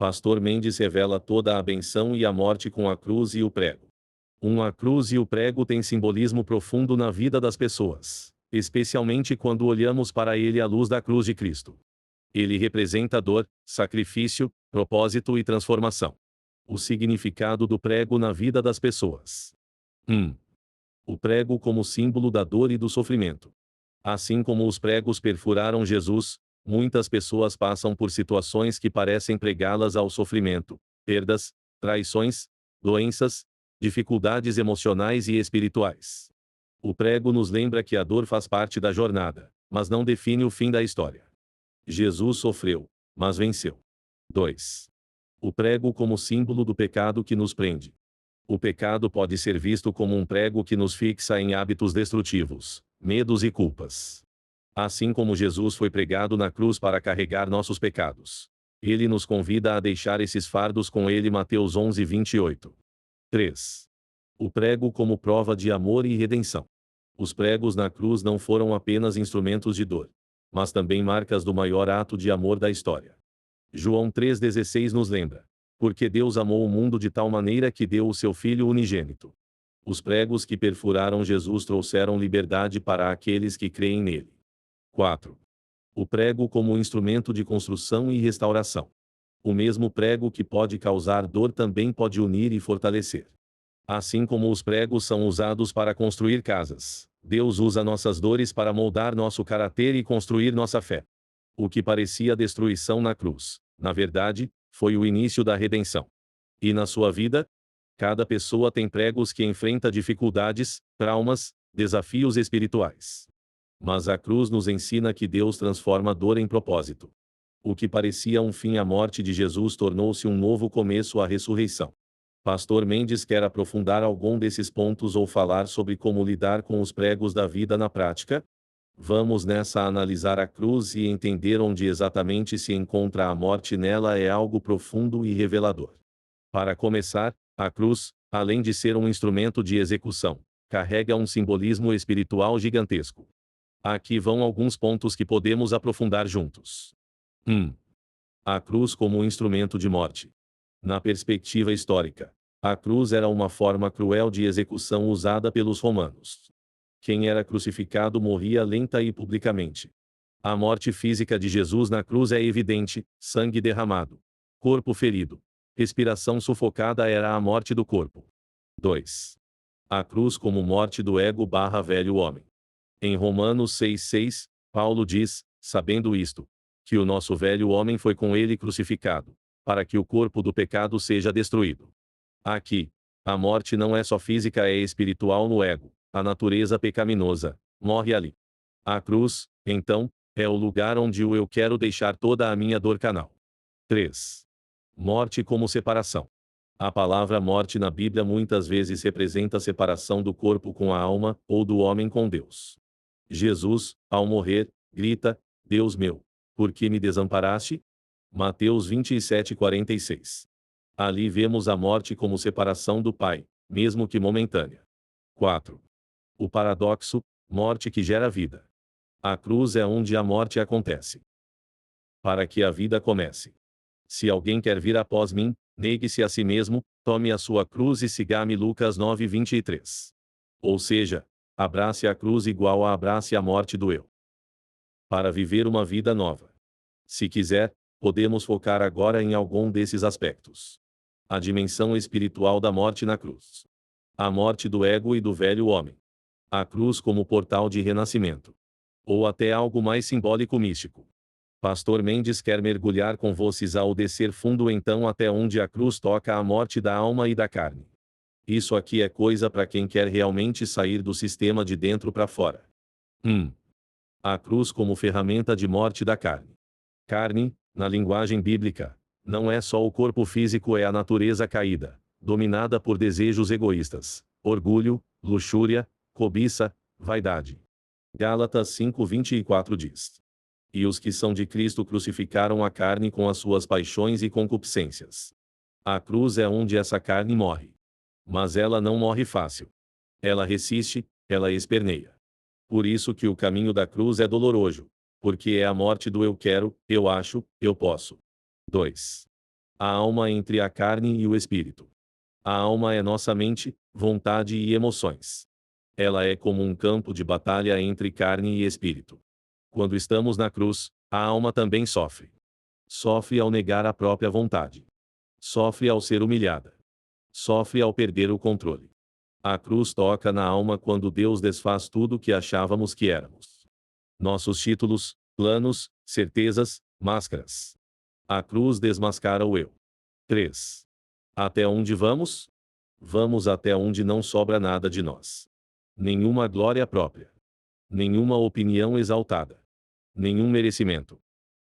Pastor Mendes revela toda a benção e a morte com a cruz e o prego. A cruz e o prego têm simbolismo profundo na vida das pessoas, especialmente quando olhamos para ele à luz da cruz de Cristo. Ele representa dor, sacrifício, propósito e transformação. O significado do prego na vida das pessoas. 1. O prego como símbolo da dor e do sofrimento. Assim como os pregos perfuraram Jesus, muitas pessoas passam por situações que parecem pregá-las ao sofrimento, perdas, traições, doenças, dificuldades emocionais e espirituais. O prego nos lembra que a dor faz parte da jornada, mas não define o fim da história. Jesus sofreu, mas venceu. 2. O prego como símbolo do pecado que nos prende. O pecado pode ser visto como um prego que nos fixa em hábitos destrutivos, medos e culpas. Assim como Jesus foi pregado na cruz para carregar nossos pecados, ele nos convida a deixar esses fardos com ele. Mateus 11:28. 3. O prego como prova de amor e redenção. Os pregos na cruz não foram apenas instrumentos de dor, mas também marcas do maior ato de amor da história. João 3,16 nos lembra: porque Deus amou o mundo de tal maneira que deu o seu Filho unigênito. Os pregos que perfuraram Jesus trouxeram liberdade para aqueles que creem nele. 4. O prego como instrumento de construção e restauração. O mesmo prego que pode causar dor também pode unir e fortalecer. Assim como os pregos são usados para construir casas, Deus usa nossas dores para moldar nosso caráter e construir nossa fé. O que parecia destruição na cruz, na verdade, foi o início da redenção. E na sua vida? Cada pessoa tem pregos que enfrenta dificuldades, traumas, desafios espirituais. Mas a cruz nos ensina que Deus transforma dor em propósito. O que parecia um fim à morte de Jesus tornou-se um novo começo à ressurreição. Pastor Mendes quer aprofundar algum desses pontos ou falar sobre como lidar com os pregos da vida na prática? Vamos nessa analisar a cruz e entender onde exatamente se encontra a morte nela é algo profundo e revelador. Para começar, a cruz, além de ser um instrumento de execução, carrega um simbolismo espiritual gigantesco. Aqui vão alguns pontos que podemos aprofundar juntos. 1. A cruz como um instrumento de morte. Na perspectiva histórica, a cruz era uma forma cruel de execução usada pelos romanos. Quem era crucificado morria lenta e publicamente. A morte física de Jesus na cruz é evidente: sangue derramado, corpo ferido, respiração sufocada era a morte do corpo. 2. A cruz como morte do ego/velho homem. Em Romanos 6,6, Paulo diz: sabendo isto, que o nosso velho homem foi com ele crucificado, para que o corpo do pecado seja destruído. Aqui, a morte não é só física, é espiritual no ego. A natureza pecaminosa morre ali. A cruz, então, é o lugar onde eu quero deixar toda a minha dor canal. 3. Morte como separação. A palavra morte na Bíblia muitas vezes representa a separação do corpo com a alma, ou do homem com Deus. Jesus, ao morrer, grita: Deus meu, por que me desamparaste? Mateus 27:46. Ali vemos a morte como separação do Pai, mesmo que momentânea. 4. O paradoxo: morte que gera vida. A cruz é onde a morte acontece, para que a vida comece. Se alguém quer vir após mim, negue-se a si mesmo, tome a sua cruz e siga-me. Lucas 9:23. Ou seja, abrace a cruz igual a abrace a morte do eu. Para viver uma vida nova. Se quiser, podemos focar agora em algum desses aspectos. A dimensão espiritual da morte na cruz. A morte do ego e do velho homem. A cruz como portal de renascimento. Ou até algo mais simbólico místico. Pastor Mendes quer mergulhar com vocês ao descer fundo então até onde a cruz toca a morte da alma e da carne. Isso aqui é coisa para quem quer realmente sair do sistema de dentro para fora. 1. A cruz como ferramenta de morte da carne. Carne, na linguagem bíblica, não é só o corpo físico, é a natureza caída, dominada por desejos egoístas, orgulho, luxúria, cobiça, vaidade. Gálatas 5:24 diz: e os que são de Cristo crucificaram a carne com as suas paixões e concupiscências. A cruz é onde essa carne morre. Mas ela não morre fácil. Ela resiste, ela esperneia. Por isso que o caminho da cruz é doloroso, porque é a morte do eu quero, eu acho, eu posso. 2. A alma entre a carne e o espírito. A alma é nossa mente, vontade e emoções. Ela é como um campo de batalha entre carne e espírito. Quando estamos na cruz, a alma também sofre. Sofre ao negar a própria vontade. Sofre ao ser humilhada. Sofre ao perder o controle. A cruz toca na alma quando Deus desfaz tudo que achávamos que éramos. Nossos títulos, planos, certezas, máscaras. A cruz desmascara o eu. 3. Até onde vamos? Vamos até onde não sobra nada de nós. Nenhuma glória própria. Nenhuma opinião exaltada. Nenhum merecimento.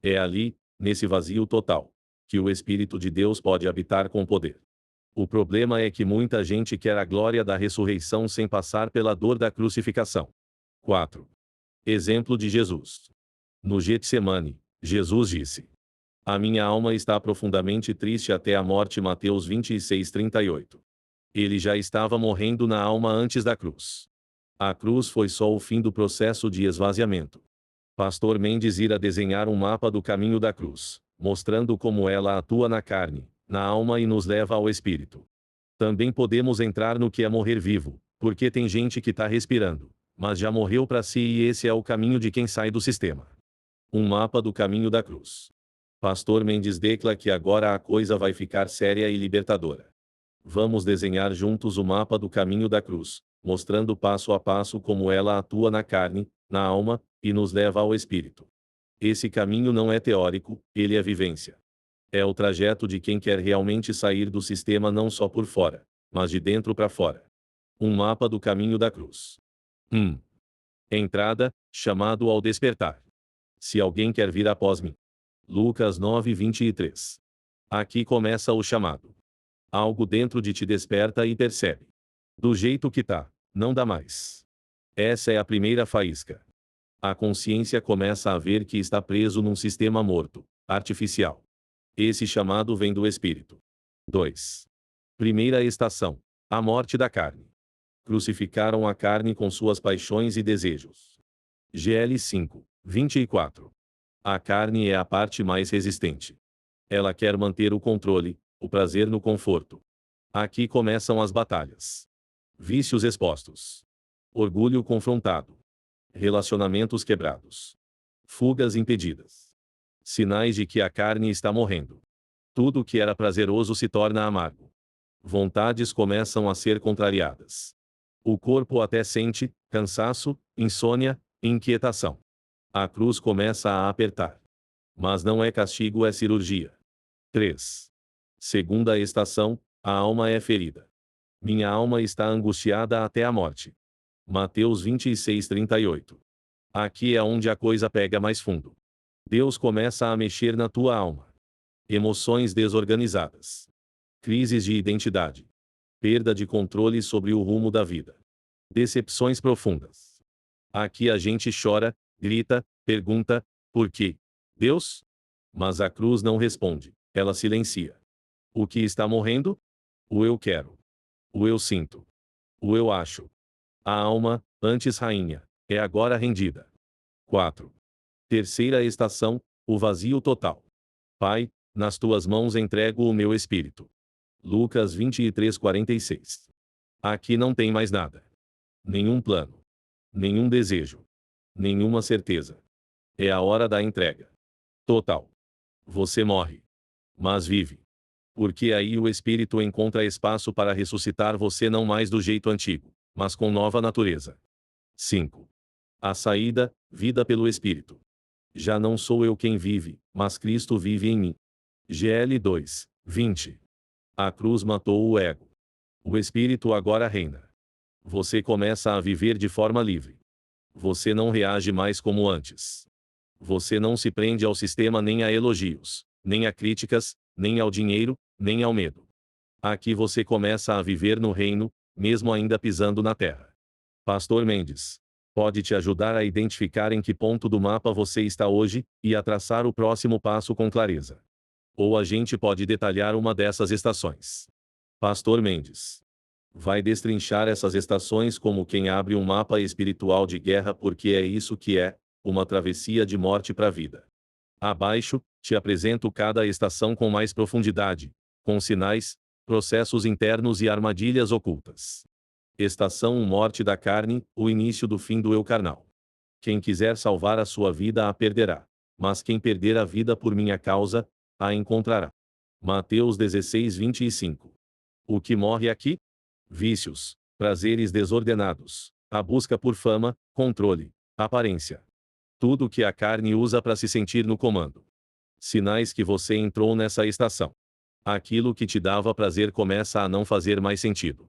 É ali, nesse vazio total, que o Espírito de Deus pode habitar com poder. O problema é que muita gente quer a glória da ressurreição sem passar pela dor da crucificação. 4. Exemplo de Jesus. No Getsemane, Jesus disse: A minha alma está profundamente triste até a morte. Mateus 26:38. Ele já estava morrendo na alma antes da cruz. A cruz foi só o fim do processo de esvaziamento. Pastor Mendes irá desenhar um mapa do caminho da cruz, mostrando como ela atua na carne, na alma e nos leva ao espírito. Também podemos entrar no que é morrer vivo, porque tem gente que está respirando, mas já morreu para si e esse é o caminho de quem sai do sistema. Um mapa do caminho da cruz. Pastor Mendes declara que agora a coisa vai ficar séria e libertadora. Vamos desenhar juntos o mapa do caminho da cruz, mostrando passo a passo como ela atua na carne, na alma, e nos leva ao espírito. Esse caminho não é teórico, ele é vivência. É o trajeto de quem quer realmente sair do sistema não só por fora, mas de dentro para fora. Um mapa do caminho da cruz. 1. Entrada, chamado ao despertar. Se alguém quer vir após mim. Lucas 9:23. Aqui começa o chamado. Algo dentro de ti desperta e percebe. Do jeito que tá, não dá mais. Essa é a primeira faísca. A consciência começa a ver que está preso num sistema morto, artificial. Esse chamado vem do espírito. 2. Primeira estação: a morte da carne. Crucificaram a carne com suas paixões e desejos. GL 5:24. A carne é a parte mais resistente. Ela quer manter o controle, o prazer no conforto. Aqui começam as batalhas. Vícios expostos. Orgulho confrontado. Relacionamentos quebrados. Fugas impedidas. Sinais de que a carne está morrendo. Tudo que era prazeroso se torna amargo. Vontades começam a ser contrariadas. O corpo até sente cansaço, insônia, inquietação. A cruz começa a apertar. Mas não é castigo, é cirurgia. 3. Segunda estação: a alma é ferida. Minha alma está angustiada até a morte. Mateus 26:38. Aqui é onde a coisa pega mais fundo. Deus começa a mexer na tua alma. Emoções desorganizadas. Crises de identidade. Perda de controle sobre o rumo da vida. Decepções profundas. Aqui a gente chora, grita, pergunta: por quê? Deus? Mas a cruz não responde, ela silencia. O que está morrendo? O eu quero. O eu sinto. O eu acho. A alma, antes rainha, é agora rendida. 4. Terceira estação: o vazio total. Pai, nas tuas mãos entrego o meu espírito. Lucas 23:46. Aqui não tem mais nada. Nenhum plano. Nenhum desejo. Nenhuma certeza. É a hora da entrega. Total. Você morre. Mas vive. Porque aí o Espírito encontra espaço para ressuscitar você não mais do jeito antigo, mas com nova natureza. 5. A saída: vida pelo Espírito. Já não sou eu quem vive, mas Cristo vive em mim. GL 2:20. A cruz matou o ego. O Espírito agora reina. Você começa a viver de forma livre. Você não reage mais como antes. Você não se prende ao sistema nem a elogios, nem a críticas, nem ao dinheiro, nem ao medo. Aqui você começa a viver no reino, mesmo ainda pisando na terra. Pastor Mendes pode te ajudar a identificar em que ponto do mapa você está hoje, e a traçar o próximo passo com clareza. Ou a gente pode detalhar uma dessas estações. Pastor Mendes vai destrinchar essas estações como quem abre um mapa espiritual de guerra, porque é isso que é, uma travessia de morte para a vida. Abaixo, Te apresento cada estação com mais profundidade, com sinais, processos internos e armadilhas ocultas. Estação 1: Morte da carne, o início do fim do eu carnal. Quem quiser salvar a sua vida a perderá, mas quem perder a vida por minha causa, a encontrará. Mateus 16:25. O que morre aqui? Vícios, prazeres desordenados, a busca por fama, controle, aparência. Tudo que a carne usa para se sentir no comando. Sinais que você entrou nessa estação. Aquilo que te dava prazer começa a não fazer mais sentido.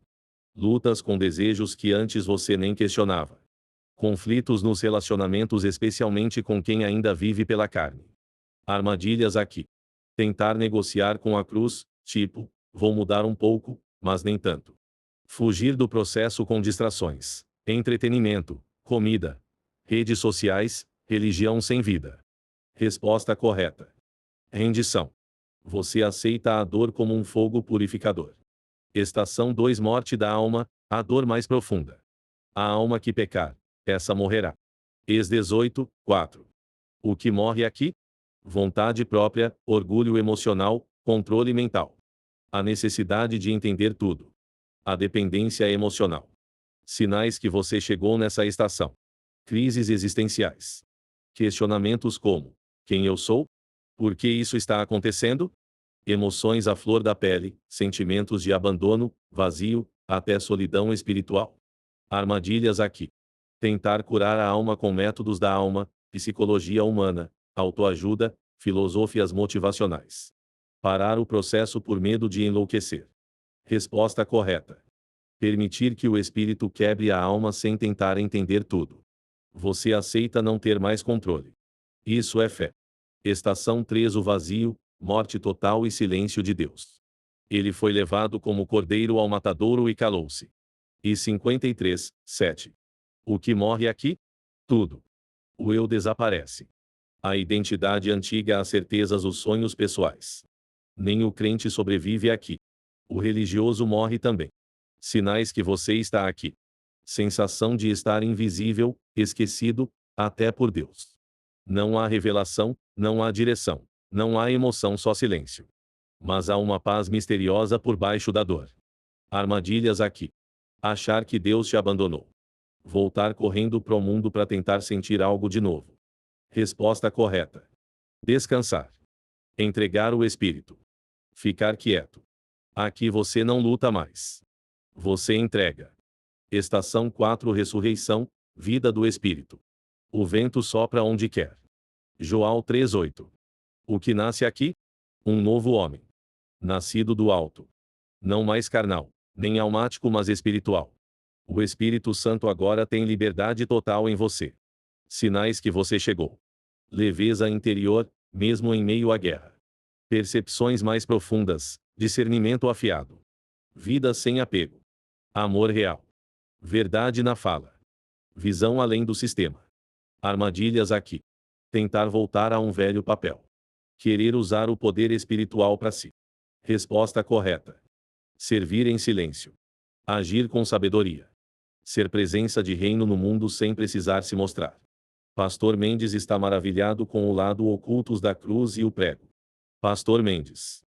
Lutas com desejos que antes você nem questionava. Conflitos nos relacionamentos, especialmente com quem ainda vive pela carne. Armadilhas aqui. Tentar negociar com a cruz, tipo, vou mudar um pouco, mas nem tanto. Fugir do processo com distrações, entretenimento, comida, redes sociais, religião sem vida. Resposta correta. Rendição. Você aceita a dor como um fogo purificador. Estação 2: Morte da alma, a dor mais profunda. A alma que pecar, essa morrerá. Ex 18:4. O que morre aqui? Vontade própria, orgulho emocional, controle mental. A necessidade de entender tudo. A dependência emocional. Sinais que você chegou nessa estação. Crises existenciais. Questionamentos como: quem eu sou? Por que isso está acontecendo? Emoções à flor da pele, sentimentos de abandono, vazio, até solidão espiritual. Armadilhas aqui. Tentar curar a alma com métodos da alma, psicologia humana, autoajuda, filosofias motivacionais. Parar o processo por medo de enlouquecer. Resposta correta. Permitir que o espírito quebre a alma sem tentar entender tudo. Você aceita não ter mais controle. Isso é fé. Estação 3: O vazio, morte total e silêncio de Deus. Ele foi levado como cordeiro ao matadouro e calou-se. E 53:7. O que morre aqui? Tudo. O eu desaparece. A identidade antiga, as certezas, os sonhos pessoais. Nem o crente sobrevive aqui. O religioso morre também. Sinais que você está aqui. Sensação de estar invisível, esquecido, até por Deus. Não há revelação, não há direção, não há emoção, só silêncio. Mas há uma paz misteriosa por baixo da dor. Armadilhas aqui. Achar que Deus te abandonou. Voltar correndo pro mundo para tentar sentir algo de novo. Resposta correta. Descansar. Entregar o espírito. Ficar quieto. Aqui você não luta mais. Você entrega. Estação 4: Ressurreição, vida do espírito. O vento sopra onde quer. João 3:8. O que nasce aqui? Um novo homem. Nascido do alto. Não mais carnal, nem almático, mas espiritual. O Espírito Santo agora tem liberdade total em você. Sinais que você chegou. Leveza interior, mesmo em meio à guerra. Percepções mais profundas, discernimento afiado. Vida sem apego. Amor real. Verdade na fala. Visão além do sistema. Armadilhas aqui. Tentar voltar a um velho papel. Querer usar o poder espiritual para si. Resposta correta. Servir em silêncio. Agir com sabedoria. Ser presença de reino no mundo sem precisar se mostrar. Pastor Mendes está maravilhado com o lado ocultos da cruz e o prego. Pastor Mendes.